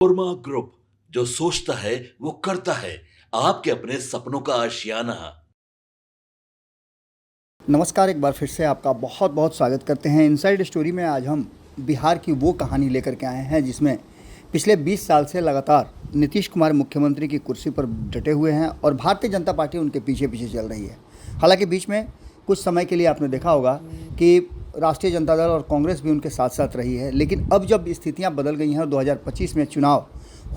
Korma group, जो सोचता है वो करता है। आपके अपने सपनों का आशियाना। नमस्कार, एक बार फिर से आपका बहुत बहुत स्वागत करते हैं इनसाइड स्टोरी में। आज हम बिहार की वो कहानी लेकर के आए हैं जिसमें पिछले 20 साल से लगातार नीतीश कुमार मुख्यमंत्री की कुर्सी पर डटे हुए हैं और भारतीय जनता पार्टी उनके पीछे पीछे चल रही है। हालांकि बीच में कुछ समय के लिए आपने देखा होगा कि राष्ट्रीय जनता दल और कांग्रेस भी उनके साथ साथ रही है, लेकिन अब जब स्थितियाँ बदल गई हैं और 2025 में चुनाव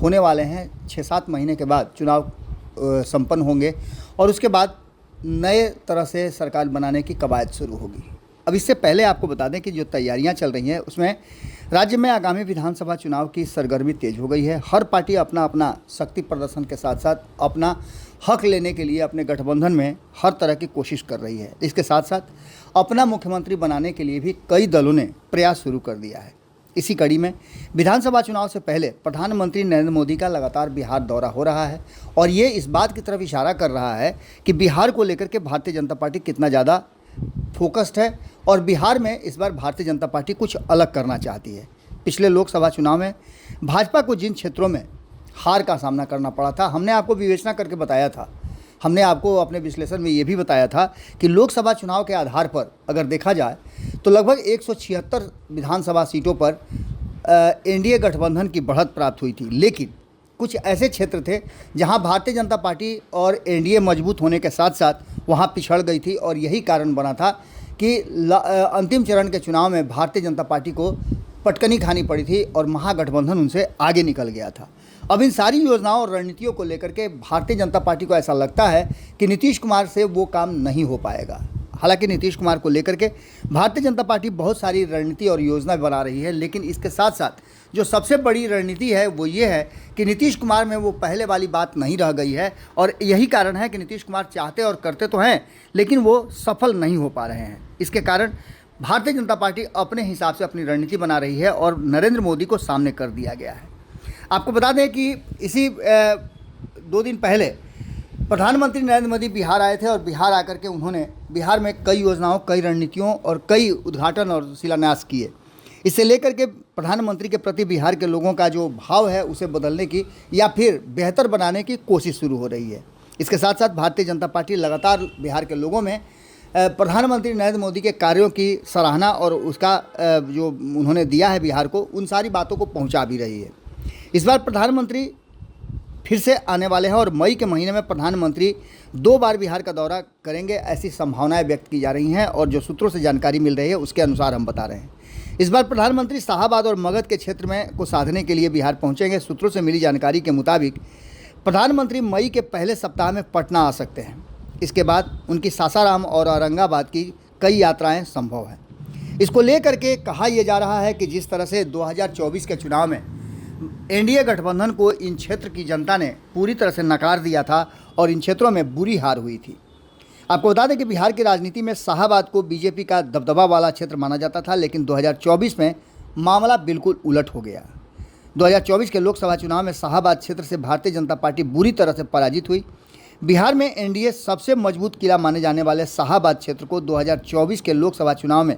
होने वाले हैं, 6-7 महीने के बाद चुनाव संपन्न होंगे और उसके बाद नए तरह से सरकार बनाने की कवायद शुरू होगी। अब इससे पहले आपको बता दें कि जो तैयारियां चल रही हैं उसमें राज्य में आगामी विधानसभा चुनाव की सरगर्मी तेज हो गई है। हर पार्टी अपना अपना शक्ति प्रदर्शन के साथ साथ अपना हक लेने के लिए अपने गठबंधन में हर तरह की कोशिश कर रही है। इसके साथ साथ अपना मुख्यमंत्री बनाने के लिए भी कई दलों ने प्रयास शुरू कर दिया है। इसी कड़ी में विधानसभा चुनाव से पहले प्रधानमंत्री नरेंद्र मोदी का लगातार बिहार दौरा हो रहा है और ये इस बात की तरफ इशारा कर रहा है कि बिहार को लेकर के भारतीय जनता पार्टी कितना ज़्यादा फोकस्ड है और बिहार में इस बार भारतीय जनता पार्टी कुछ अलग करना चाहती है। पिछले लोकसभा चुनाव में भाजपा को जिन क्षेत्रों में हार का सामना करना पड़ा था, हमने आपको विवेचना करके बताया था। हमने आपको अपने विश्लेषण में ये भी बताया था कि लोकसभा चुनाव के आधार पर अगर देखा जाए तो लगभग 176 विधानसभा सीटों पर एनडीए गठबंधन की बढ़त प्राप्त हुई थी, लेकिन कुछ ऐसे क्षेत्र थे जहां भारतीय जनता पार्टी और एनडीए मजबूत होने के साथ साथ वहां पिछड़ गई थी और यही कारण बना था कि अंतिम चरण के चुनाव में भारतीय जनता पार्टी को पटकनी खानी पड़ी थी और महागठबंधन उनसे आगे निकल गया था। अब इन सारी योजनाओं और रणनीतियों को लेकर के भारतीय जनता पार्टी को ऐसा लगता है कि नीतीश कुमार से वो काम नहीं हो पाएगा। हालांकि नीतीश कुमार को लेकर के भारतीय जनता पार्टी बहुत सारी रणनीति और योजना बना रही है, लेकिन इसके साथ साथ जो सबसे बड़ी रणनीति है वो ये है कि नीतीश कुमार में वो पहले वाली बात नहीं रह गई है और यही कारण है कि नीतीश कुमार चाहते और करते तो हैं लेकिन वो सफल नहीं हो पा रहे हैं। इसके कारण भारतीय जनता पार्टी अपने हिसाब से अपनी रणनीति बना रही है और नरेंद्र मोदी को सामने कर दिया गया है। आपको बता दें कि इसी 2 दिन पहले प्रधानमंत्री नरेंद्र मोदी बिहार आए थे और बिहार आकर के उन्होंने बिहार में कई योजनाओं, कई रणनीतियों और कई उद्घाटन और शिलान्यास किए। इसे लेकर के प्रधानमंत्री के प्रति बिहार के लोगों का जो भाव है उसे बदलने की या फिर बेहतर बनाने की कोशिश शुरू हो रही है। इसके साथ साथ भारतीय जनता पार्टी लगातार बिहार के लोगों में प्रधानमंत्री नरेंद्र मोदी के कार्यों की सराहना और उसका जो उन्होंने दिया है बिहार को, उन सारी बातों को पहुंचा भी रही है। इस बार प्रधानमंत्री फिर से आने वाले हैं और मई के महीने में प्रधानमंत्री 2 बार बिहार का दौरा करेंगे, ऐसी संभावनाएं व्यक्त की जा रही हैं और जो सूत्रों से जानकारी मिल रही है उसके अनुसार हम बता रहे हैं। इस बार प्रधानमंत्री शाहाबाद और मगध के क्षेत्र में को साधने के लिए बिहार पहुंचेंगे। सूत्रों से मिली जानकारी के मुताबिक प्रधानमंत्री मई के पहले सप्ताह में पटना आ सकते हैं। इसके बाद उनकी सासाराम और औरंगाबाद की कई यात्राएं संभव हैं। इसको लेकर के कहा यह जा रहा है कि जिस तरह से 2024 के चुनाव में एनडीए गठबंधन को इन क्षेत्र की जनता ने पूरी तरह से नकार दिया था और इन क्षेत्रों में बुरी हार हुई थी। आपको बता दें कि बिहार की राजनीति में शाहाबाद को बीजेपी का दबदबा वाला क्षेत्र माना जाता था, लेकिन 2024 में मामला बिल्कुल उलट हो गया। 2024 के लोकसभा चुनाव में शाहाबाद क्षेत्र से भारतीय जनता पार्टी बुरी तरह से पराजित हुई। बिहार में एनडीए सबसे मजबूत किला माने जाने वाले शाहाबाद क्षेत्र को 2024 के लोकसभा चुनाव में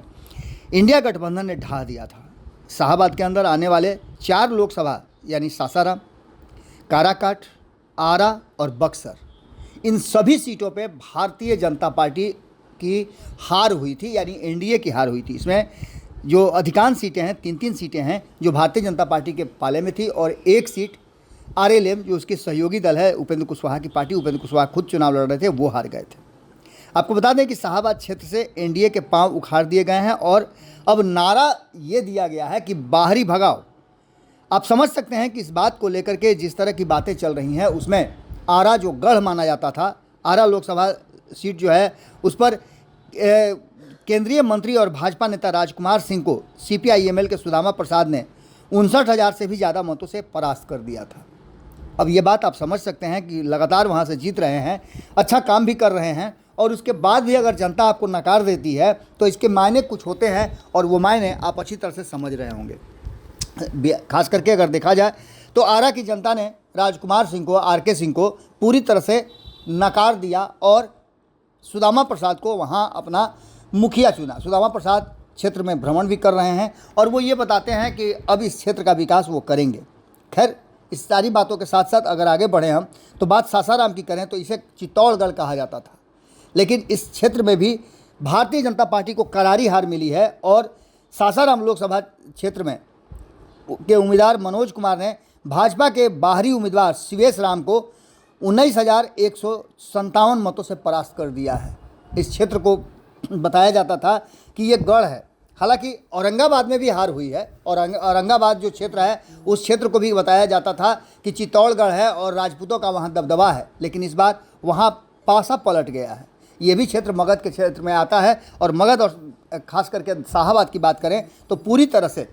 इंडिया गठबंधन ने ढा दिया था। शाहाबाद के अंदर आने वाले 4 लोकसभा यानी सासाराम, काराकाट, आरा और बक्सर, इन सभी सीटों पे भारतीय जनता पार्टी की हार हुई थी, यानी एनडीए की हार हुई थी। इसमें जो अधिकांश सीटें हैं, 3-3 सीटें हैं जो भारतीय जनता पार्टी के पाले में थी और 1 सीट आरएलएम जो उसके सहयोगी दल है उपेंद्र कुशवाहा की पार्टी, उपेंद्र कुशवाहा खुद चुनाव लड़ रहे थे, वो हार गए थे। आपको बता दें कि शाहाबाद क्षेत्र से एनडीए के पांव उखाड़ दिए गए हैं और अब नारा ये दिया गया है कि बाहरी भगाओ। आप समझ सकते हैं कि इस बात को लेकर के जिस तरह की बातें चल रही हैं उसमें आरा जो गढ़ माना जाता था, आरा लोकसभा सीट जो है उस पर केंद्रीय मंत्री और भाजपा नेता राजकुमार सिंह को सीपीआईएमएल के सुदामा प्रसाद ने 59,000 से भी ज़्यादा मतों से परास्त कर दिया था। अब ये बात आप समझ सकते हैं कि लगातार वहाँ से जीत रहे हैं, अच्छा काम भी कर रहे हैं और उसके बाद भी अगर जनता आपको नकार देती है तो इसके मायने कुछ होते हैं और वो मायने आप अच्छी तरह से समझ रहे होंगे। खास करके अगर देखा जाए तो आरा की जनता ने राजकुमार सिंह को, आरके सिंह को पूरी तरह से नकार दिया और सुदामा प्रसाद को वहाँ अपना मुखिया चुना। सुदामा प्रसाद क्षेत्र में भ्रमण भी कर रहे हैं और वो ये बताते हैं कि अब इस क्षेत्र का विकास वो करेंगे। खैर, इस सारी बातों के साथ साथ अगर आगे बढ़ें हम तो बात सासाराम की करें तो इसे चित्तौड़गढ़ कहा जाता था, लेकिन इस क्षेत्र में भी भारतीय जनता पार्टी को करारी हार मिली है और सासाराम लोकसभा क्षेत्र में के उम्मीदवार मनोज कुमार ने भाजपा के बाहरी उम्मीदवार शिवेश राम को 19,157 मतों से परास्त कर दिया है। इस क्षेत्र को बताया जाता था कि ये गढ़ है। हालांकि औरंगाबाद में भी हार हुई है और औरंगाबाद जो क्षेत्र है उस क्षेत्र को भी बताया जाता था कि चित्तौड़गढ़ है और राजपूतों का वहाँ दबदबा है, लेकिन इस बार वहाँ पासा पलट गया है। ये भी क्षेत्र मगध के क्षेत्र में आता है और मगध और खास करके शाहाबाद की बात करें तो पूरी तरह से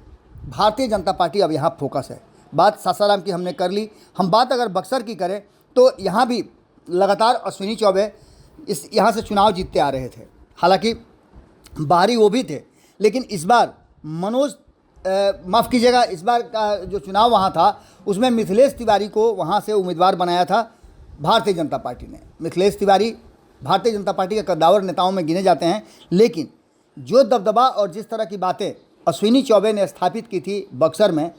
भारतीय जनता पार्टी अब यहाँ फोकस है। बात सासाराम की हमने कर ली। हम बात अगर बक्सर की करें तो यहाँ भी लगातार अश्विनी चौबे यहाँ से चुनाव जीतते आ रहे थे। हालांकि बाहरी वो भी थे, लेकिन इस बार मनोज माफ़ कीजिएगा, इस बार का जो चुनाव वहाँ था उसमें मिथिलेश तिवारी को वहाँ से उम्मीदवार बनाया था भारतीय जनता पार्टी ने। मिथिलेश तिवारी भारतीय जनता पार्टी के कद्दावर नेताओं में गिने जाते हैं, लेकिन जो दबदबा और जिस तरह की बातें अश्विनी चौबे ने स्थापित की थी बक्सर में,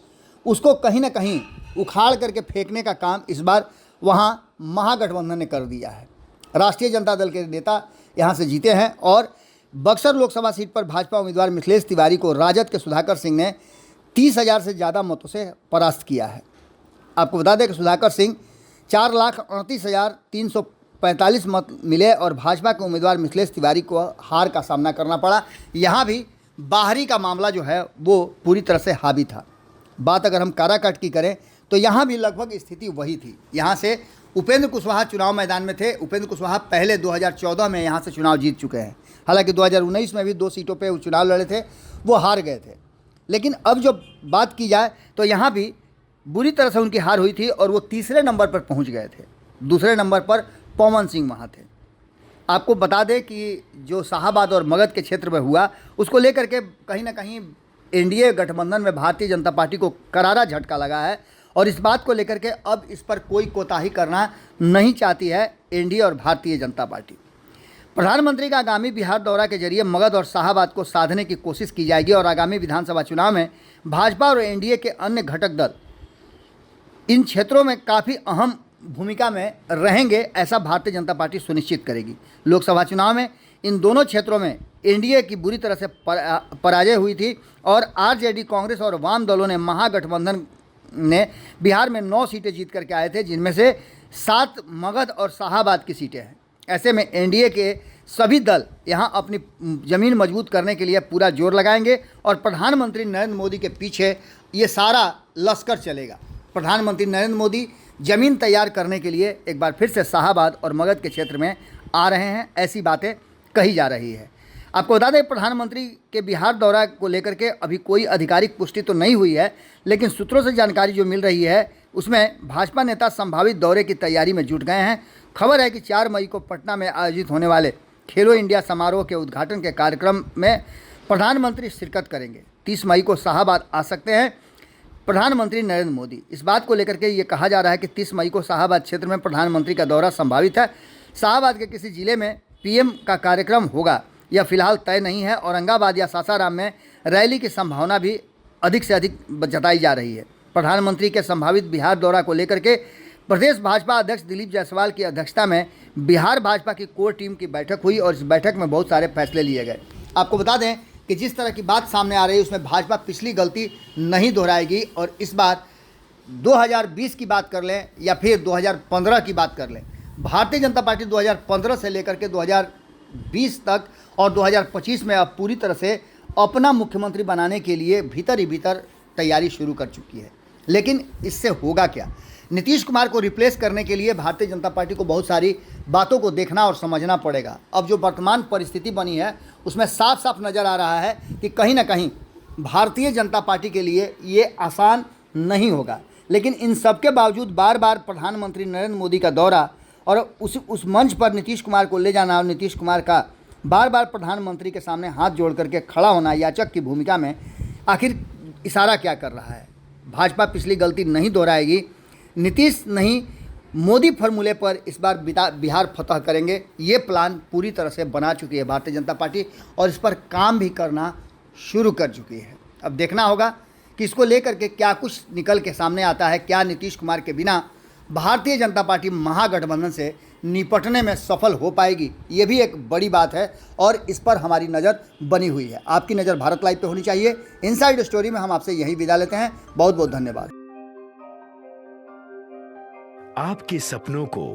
उसको कहीं ना कहीं उखाड़ करके फेंकने का काम इस बार वहाँ महागठबंधन ने कर दिया है। राष्ट्रीय जनता दल के नेता यहाँ से जीते हैं और बक्सर लोकसभा सीट पर भाजपा उम्मीदवार मिथिलेश तिवारी को राजद के सुधाकर सिंह ने 30,000 से ज़्यादा मतों से परास्त किया है। आपको बता दें कि सुधाकर सिंह 4,38,345 मत मिले और भाजपा के उम्मीदवार मिथिलेश तिवारी को हार का सामना करना पड़ा। यहाँ भी बाहरी का मामला जो है वो पूरी तरह से हावी था। बात अगर हम काराकाट की करें तो यहाँ भी लगभग स्थिति वही थी। यहाँ से उपेंद्र कुशवाहा चुनाव मैदान में थे। उपेंद्र कुशवाहा पहले 2014 में यहाँ से चुनाव जीत चुके हैं। हालांकि 2019 में भी 2 सीटों पे चुनाव लड़े थे, वो हार गए थे। लेकिन अब जो बात की जाए तो यहाँ भी बुरी तरह से उनकी हार हुई थी और वो तीसरे नंबर पर पहुँच गए थे। दूसरे नंबर पर पवन सिंह वहाँ थे। आपको बता दें कि जो शाहाबाद और मगध के क्षेत्र में हुआ उसको लेकर के कहीं ना कहीं एनडीए गठबंधन में भारतीय जनता पार्टी को करारा झटका लगा है और इस बात को लेकर के अब इस पर कोई कोताही करना नहीं चाहती है एनडीए और भारतीय जनता पार्टी। प्रधानमंत्री का आगामी बिहार दौरा के जरिए मगध और शाहाबाद को साधने की कोशिश की जाएगी और आगामी विधानसभा चुनाव में भाजपा और एनडीए के अन्य घटक दल इन क्षेत्रों में काफ़ी अहम भूमिका में रहेंगे, ऐसा भारतीय जनता पार्टी सुनिश्चित करेगी। लोकसभा चुनाव में इन दोनों क्षेत्रों में एनडीए की बुरी तरह से पराजय हुई थी और आरजेडी, कांग्रेस और वाम दलों ने महागठबंधन ने बिहार में 9 सीटें जीत करके आए थे, जिनमें से 7 मगध और शाहाबाद की सीटें हैं। ऐसे में एनडीए के सभी दल यहाँ अपनी ज़मीन मजबूत करने के लिए पूरा जोर लगाएंगे और प्रधानमंत्री नरेंद्र मोदी के पीछे ये सारा लश्कर चलेगा। प्रधानमंत्री नरेंद्र मोदी ज़मीन तैयार करने के लिए एक बार फिर से शाहाबाद और मगध के क्षेत्र में आ रहे हैं, ऐसी बातें कही जा रही है। आपको बता दें प्रधानमंत्री के बिहार दौरा को लेकर के अभी कोई आधिकारिक पुष्टि तो नहीं हुई है, लेकिन सूत्रों से जानकारी जो मिल रही है उसमें भाजपा नेता संभावित दौरे की तैयारी में जुट गए हैं। खबर है कि 4 मई को पटना में आयोजित होने वाले खेलो इंडिया समारोह के उद्घाटन के कार्यक्रम में प्रधानमंत्री शिरकत करेंगे। 30 मई को शाहाबाद आ सकते हैं प्रधानमंत्री नरेंद्र मोदी। इस बात को लेकर के ये कहा जा रहा है कि 30 मई को शाहाबाद क्षेत्र में प्रधानमंत्री का दौरा संभावित है। शाहाबाद के किसी जिले में पीएम का कार्यक्रम होगा यह फिलहाल तय नहीं है। औरंगाबाद या सासाराम में रैली की संभावना भी अधिक से अधिक जताई जा रही है। प्रधानमंत्री के संभावित बिहार दौरा को लेकर के प्रदेश भाजपा अध्यक्ष दिलीप जायसवाल की अध्यक्षता में बिहार भाजपा की कोर टीम की बैठक हुई और इस बैठक में बहुत सारे फैसले लिए गए। आपको बता दें कि जिस तरह की बात सामने आ रही है उसमें भाजपा पिछली गलती नहीं दोहराएगी और इस बार 2020 की बात कर लें या फिर 2015 की बात कर लें, भारतीय जनता पार्टी 2015 से लेकर के 2020 तक और 2025 में अब पूरी तरह से अपना मुख्यमंत्री बनाने के लिए भीतर ही भीतर तैयारी शुरू कर चुकी है। लेकिन इससे होगा क्या? नीतीश कुमार को रिप्लेस करने के लिए भारतीय जनता पार्टी को बहुत सारी बातों को देखना और समझना पड़ेगा। अब जो वर्तमान परिस्थिति बनी है उसमें साफ साफ नज़र आ रहा है कि कहीं ना कहीं भारतीय जनता पार्टी के लिए ये आसान नहीं होगा। लेकिन इन सब के बावजूद बार बार प्रधानमंत्री नरेंद्र मोदी का दौरा और उस मंच पर नीतीश कुमार को ले जाना और नीतीश कुमार का बार बार प्रधानमंत्री के सामने हाथ जोड़ करके खड़ा होना याचक की भूमिका में आखिर इशारा क्या कर रहा है? भाजपा पिछली गलती नहीं दोहराएगी। नीतीश नहीं मोदी फॉर्मूले पर इस बार बिहार फतह करेंगे, ये प्लान पूरी तरह से बना चुकी है भारतीय जनता पार्टी और इस पर काम भी करना शुरू कर चुकी है। अब देखना होगा कि इसको लेकर के क्या कुछ निकल के सामने आता है, क्या नीतीश कुमार के बिना भारतीय जनता पार्टी महागठबंधन से निपटने में सफल हो पाएगी, ये भी एक बड़ी बात है और इस पर हमारी नज़र बनी हुई है। आपकी नज़र भारत लाइव पे होनी चाहिए। इनसाइड स्टोरी में हम आपसे यही विदा लेते हैं। बहुत बहुत धन्यवाद। आपके सपनों को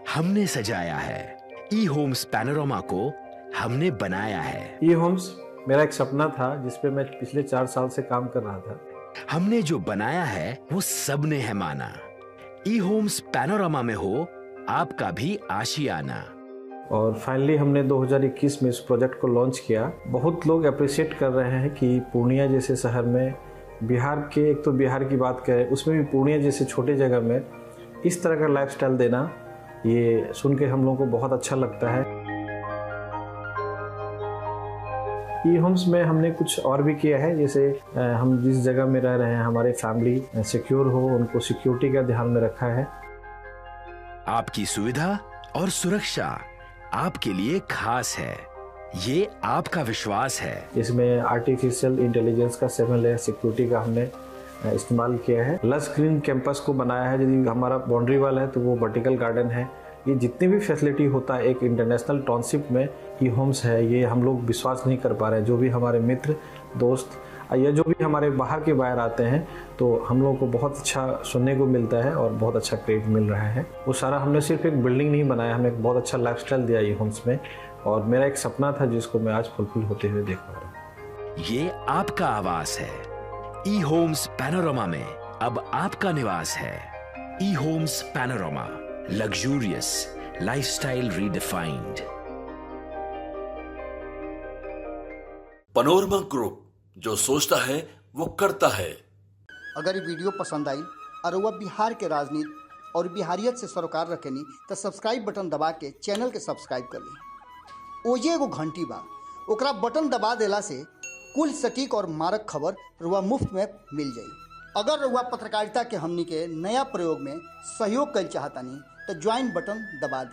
हमने सजाया है, ई होम्स पैनोरामा को हमने बनाया है। ई होम्स मेरा एक सपना था जिस पे मैं पिछले 4 साल से काम कर रहा था। हमने जो बनाया है वो सबने है माना। ई होम्स पैनोरामा में हो आपका भी आशियाना। और फाइनली हमने 2021 में इस प्रोजेक्ट को लॉन्च किया। बहुत लोग अप्रिशिएट कर रहे हैं कि पूर्णिया जैसे शहर में, बिहार के, एक तो बिहार की बात करें उसमें भी पूर्णिया जैसे छोटे जगह में इस तरह का लाइफस्टाइल देना, ये सुन के हम लोगों को बहुत अच्छा लगता है। ई होम्स में हमने कुछ और भी किया है, जैसे हम जिस जगह में रह रहे हैं हमारे फैमिली सिक्योर हो, उनको सिक्योरिटी का ध्यान में रखा है। आपकी सुविधा और सुरक्षा आपके लिए खास है, ये आपका विश्वास है। इसमें आर्टिफिशियल इंटेलिजेंस का 7 लेयर सिक्योरिटी का हमने इस्तेमाल किया है। लश ग्रीन कैंपस को बनाया है। यदि हमारा बाउंड्री वाल है तो वो वर्टिकल गार्डन है। ये जितनी भी फैसिलिटी होता है एक इंटरनेशनल टाउनशिप में ई होम्स है, ये हम लोग विश्वास नहीं कर पा रहे हैं। जो भी हमारे मित्र दोस्त या जो भी हमारे बाहर के बाहर आते हैं तो हम लोगों को बहुत अच्छा सुनने को मिलता है और बहुत अच्छा क्रेडिट मिल रहा है। वो सारा हमने सिर्फ एक बिल्डिंग नहीं बनाया, हमने एक बहुत अच्छा लाइफस्टाइल दिया ई होम्स में, और मेरा एक सपना था जिसको मैं आज फुलफिल होते हुए देख पा रहा हूँ। ये आपका आवास है। ई होम्स पैनोरामा में अब आपका निवास है। E Homes Panorama, luxurious lifestyle redefined. Panorama group, जो सोचता है वो करता है। अगर ये वीडियो पसंद आई और वह बिहार के राजनीति और बिहारियत से सरोकार रखेनी तो सब्सक्राइब बटन दबा के चैनल के सब्सक्राइब कर ली। ओजे एगो घंटी बा, ओकरा बटन दबा देला से कुल सटीक और मारक खबर रुआ मुफ्त में मिल जाई। अगर रुआ पत्रकारिता के हमनी के नया प्रयोग में सहयोग कर चाहतानी तो ज्वाइन बटन दबा दी।